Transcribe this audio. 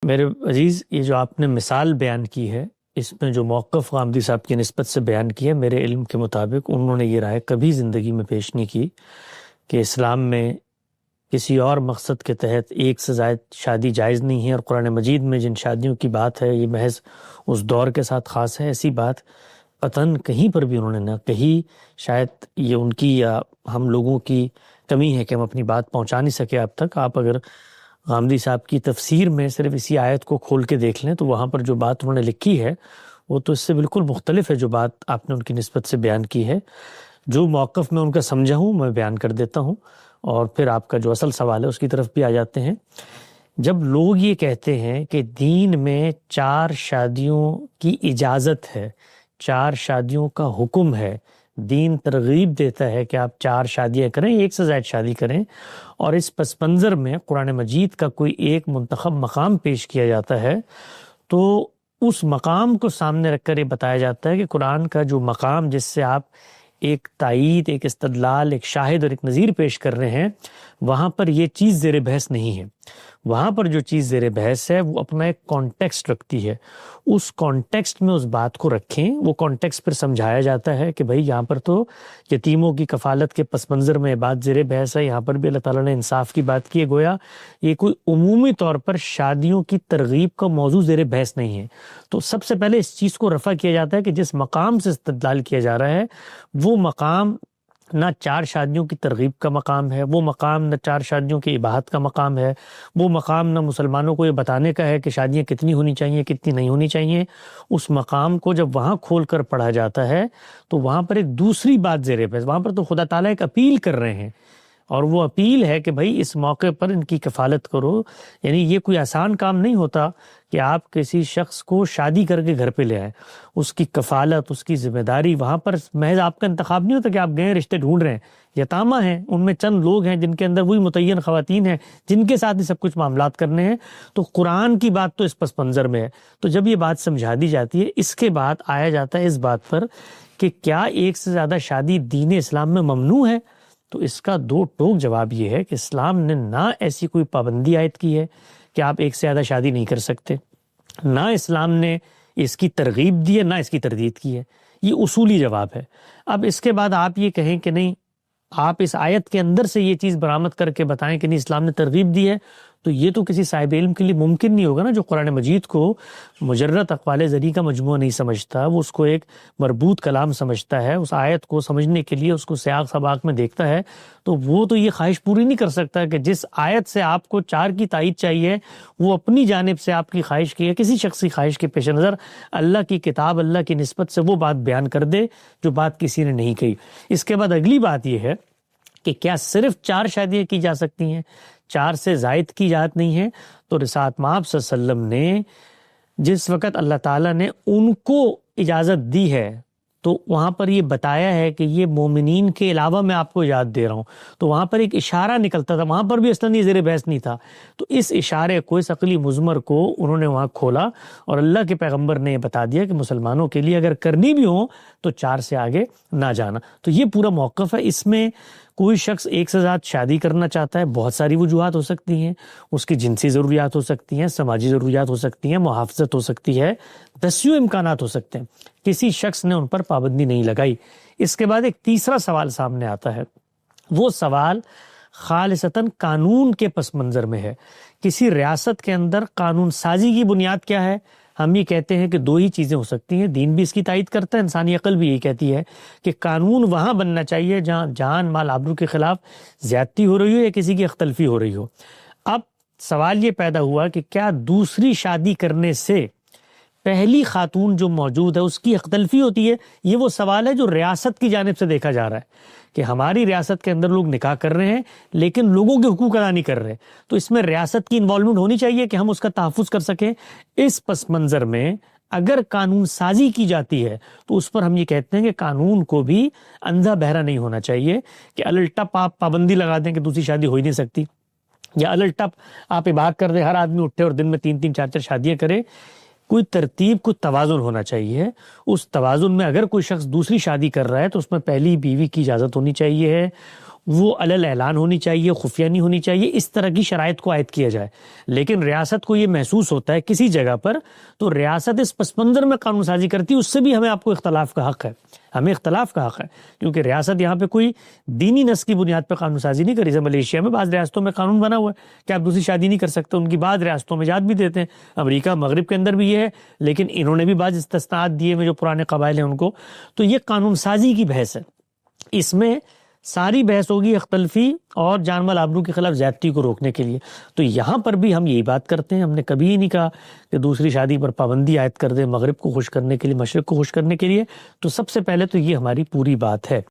میرے عزیز، یہ جو آپ نے مثال بیان کی ہے، اس میں جو موقف غامدی صاحب کی نسبت سے بیان کیا ہے، میرے علم کے مطابق انہوں نے یہ رائے کبھی زندگی میں پیش نہیں کی کہ اسلام میں کسی اور مقصد کے تحت ایک سے زائد شادی جائز نہیں ہے، اور قرآن مجید میں جن شادیوں کی بات ہے یہ محض اس دور کے ساتھ خاص ہے۔ ایسی بات قطعاً کہیں پر بھی انہوں نے نہ کہی۔ شاید یہ ان کی یا ہم لوگوں کی کمی ہے کہ ہم اپنی بات پہنچا نہیں سکے اب تک۔ آپ اگر غامدی صاحب کی تفسیر میں صرف اسی آیت کو کھول کے دیکھ لیں تو وہاں پر جو بات انہوں نے لکھی ہے وہ تو اس سے بالکل مختلف ہے جو بات آپ نے ان کی نسبت سے بیان کی ہے۔ جو موقف میں ان کا سمجھا ہوں میں بیان کر دیتا ہوں، اور پھر آپ کا جو اصل سوال ہے اس کی طرف بھی آ جاتے ہیں۔ جب لوگ یہ کہتے ہیں کہ دین میں 4 شادیوں کی اجازت ہے، 4 شادیوں کا حکم ہے، دین ترغیب دیتا ہے کہ آپ 4 شادیاں کریں، ایک سے زائد شادی کریں، اور اس پس منظر میں قرآن مجید کا کوئی ایک منتخب مقام پیش کیا جاتا ہے، تو اس مقام کو سامنے رکھ کر یہ بتایا جاتا ہے کہ قرآن کا جو مقام جس سے آپ ایک تائید، ایک استدلال، ایک شاہد اور ایک نظیر پیش کر رہے ہیں، وہاں پر یہ چیز زیر بحث نہیں ہے۔ وہاں پر جو چیز زیر بحث ہے وہ اپنا ایک کانٹیکسٹ رکھتی ہے، اس کانٹیکسٹ میں اس بات کو رکھیں۔ وہ کانٹیکسٹ پھر سمجھایا جاتا ہے کہ بھائی یہاں پر تو یتیموں کی کفالت کے پس منظر میں بات زیر بحث ہے، یہاں پر بھی اللہ تعالیٰ نے انصاف کی بات کی ہے، گویا یہ کوئی عمومی طور پر شادیوں کی ترغیب کا موضوع زیر بحث نہیں ہے۔ تو سب سے پہلے اس چیز کو رفع کیا جاتا ہے کہ جس مقام سے استدلال کیا جا رہا ہے وہ مقام نہ 4 شادیوں کی ترغیب کا مقام ہے، وہ مقام نہ 4 شادیوں کی اباحت کا مقام ہے، وہ مقام نہ مسلمانوں کو یہ بتانے کا ہے کہ شادیاں کتنی ہونی چاہیے کتنی نہیں ہونی چاہیے۔ اس مقام کو جب وہاں کھول کر پڑھا جاتا ہے تو وہاں پر ایک دوسری بات زیر بحث، وہاں پر تو خدا تعالیٰ ایک اپیل کر رہے ہیں، اور وہ اپیل ہے کہ بھائی اس موقع پر ان کی کفالت کرو۔ یعنی یہ کوئی آسان کام نہیں ہوتا کہ آپ کسی شخص کو شادی کر کے گھر پہ لے آئیں، اس کی کفالت، اس کی ذمہ داری، وہاں پر محض آپ کا انتخاب نہیں ہوتا کہ آپ گئے رشتے ڈھونڈ رہے ہیں، یتامہ ہیں، ان میں چند لوگ ہیں جن کے اندر وہی متعین خواتین ہیں جن کے ساتھ ہی سب کچھ معاملات کرنے ہیں۔ تو قرآن کی بات تو اس پس منظر میں ہے۔ تو جب یہ بات سمجھا دی جاتی ہے، اس کے بعد آیا جاتا ہے اس بات پر کہ کیا ایک سے زیادہ شادی دین اسلام میں ممنوع ہے؟ تو اس کا 2 ٹوک جواب یہ ہے کہ اسلام نے نہ ایسی کوئی پابندی عائد کی ہے کہ آپ ایک سے زیادہ شادی نہیں کر سکتے، نہ اسلام نے اس کی ترغیب دی ہے نہ اس کی تردید کی ہے۔ یہ اصولی جواب ہے۔ اب اس کے بعد آپ یہ کہیں کہ نہیں، آپ اس آیت کے اندر سے یہ چیز برآمد کر کے بتائیں کہ نہیں اسلام نے ترغیب دی ہے، تو یہ تو کسی صاحب علم کے لیے ممکن نہیں ہوگا نا، جو قرآن مجید کو مجرد اقوال زری کا مجموعہ نہیں سمجھتا، وہ اس کو ایک مربوط کلام سمجھتا ہے، اس آیت کو سمجھنے کے لیے اس کو سیاق سباق میں دیکھتا ہے، تو وہ تو یہ خواہش پوری نہیں کر سکتا کہ جس آیت سے آپ کو 4 کی تائید چاہیے وہ اپنی جانب سے آپ کی خواہش کی ہے، کسی شخصی خواہش کے پیش نظر اللہ کی کتاب، اللہ کی نسبت سے وہ بات بیان کر دے جو بات کسی نے نہیں کہی۔ اس کے بعد اگلی بات یہ ہے کہ کیا صرف 4 شادیاں کی جا سکتی ہیں، 4 سے زائد کی اجازت نہیں ہے؟ تو رسالت مآب صلی اللہ علیہ وسلم نے جس وقت اللہ تعالیٰ نے ان کو اجازت دی ہے تو وہاں پر یہ بتایا ہے کہ یہ مومنین کے علاوہ میں آپ کو اجازت دے رہا ہوں، تو وہاں پر ایک اشارہ نکلتا تھا، وہاں پر بھی اصلاً یہ زیر بحث نہیں تھا۔ تو اس اشارے کو، اس عقلی مضمر کو انہوں نے وہاں کھولا، اور اللہ کے پیغمبر نے یہ بتا دیا کہ مسلمانوں کے لیے اگر کرنی بھی ہو تو 4 سے آگے نہ جانا۔ تو یہ پورا موقف ہے۔ اس میں کوئی شخص ایک سے زیادہ شادی کرنا چاہتا ہے، بہت ساری وجوہات ہو سکتی ہیں، اس کی جنسی ضروریات ہو سکتی ہیں، سماجی ضروریات ہو سکتی ہیں، محافظت ہو سکتی ہے، 10 امکانات ہو سکتے ہیں، کسی شخص نے ان پر پابندی نہیں لگائی۔ اس کے بعد ایک تیسرا سوال سامنے آتا ہے، وہ سوال خالصتاً قانون کے پس منظر میں ہے۔ کسی ریاست کے اندر قانون سازی کی بنیاد کیا ہے؟ ہم یہ کہتے ہیں کہ 2 ہی چیزیں ہو سکتی ہیں، دین بھی اس کی تائید کرتا ہے، انسانی عقل بھی یہی کہتی ہے کہ قانون وہاں بننا چاہیے جہاں جان مال آبرو کے خلاف زیادتی ہو رہی ہو یا کسی کی اختلفی ہو رہی ہو۔ اب سوال یہ پیدا ہوا کہ کیا دوسری شادی کرنے سے پہلی خاتون جو موجود ہے اس کی اختلفی ہوتی ہے؟ یہ وہ سوال ہے جو ریاست کی جانب سے دیکھا جا رہا ہے کہ ہماری ریاست کے اندر لوگ نکاح کر رہے ہیں لیکن لوگوں کے حقوق ادا نہیں کر رہے، تو اس میں ریاست کی انوالومنٹ ہونی چاہیے کہ ہم اس کا تحفظ کر سکیں۔ اس پس منظر میں اگر قانون سازی کی جاتی ہے تو اس پر ہم یہ کہتے ہیں کہ قانون کو بھی اندھا بہرا نہیں ہونا چاہیے کہ الٹپ آپ پابندی لگا دیں کہ دوسری شادی ہو ہی نہیں سکتی، یا الٹپ آپ عبادت کر دیں ہر آدمی اٹھے اور دن میں 3 4 شادیاں کرے۔ کوئی ترتیب، کوئی توازن ہونا چاہیے۔ اس توازن میں اگر کوئی شخص دوسری شادی کر رہا ہے تو اس میں پہلی بیوی کی اجازت ہونی چاہیے ہے، وہ علل اعلان ہونی چاہیے، خفیہ نہیں ہونی چاہیے، اس طرح کی شرائط کو عائد کیا جائے۔ لیکن ریاست کو یہ محسوس ہوتا ہے کسی جگہ پر، تو ریاست اس پس منظر میں قانون سازی کرتی ہے، اس سے بھی ہمیں آپ کو اختلاف کا حق ہے، ہمیں اختلاف کا حق ہے، کیونکہ ریاست یہاں پہ کوئی دینی نص کی بنیاد پہ قانون سازی نہیں کری۔ ملیشیا میں بعض ریاستوں میں قانون بنا ہوا ہے کہ آپ دوسری شادی نہیں کر سکتے، ان کی بعض ریاستوں میں اجازت بھی دیتے ہیں، امریکہ مغرب کے اندر بھی یہ ہے، لیکن انہوں نے بھی بعض استثناءات دیے ہیں جو پرانے قبائل ہیں ان کو۔ تو یہ قانون سازی کی بحث ہے، اس میں ساری بحث ہوگی اختلفی اور جان مال آبرو کے خلاف زیادتی کو روکنے کے لیے۔ تو یہاں پر بھی ہم یہی بات کرتے ہیں، ہم نے کبھی ہی نہیں کہا کہ دوسری شادی پر پابندی عائد کر دیں مغرب کو خوش کرنے کے لیے، مشرق کو خوش کرنے کے لیے۔ تو سب سے پہلے تو یہ ہماری پوری بات ہے۔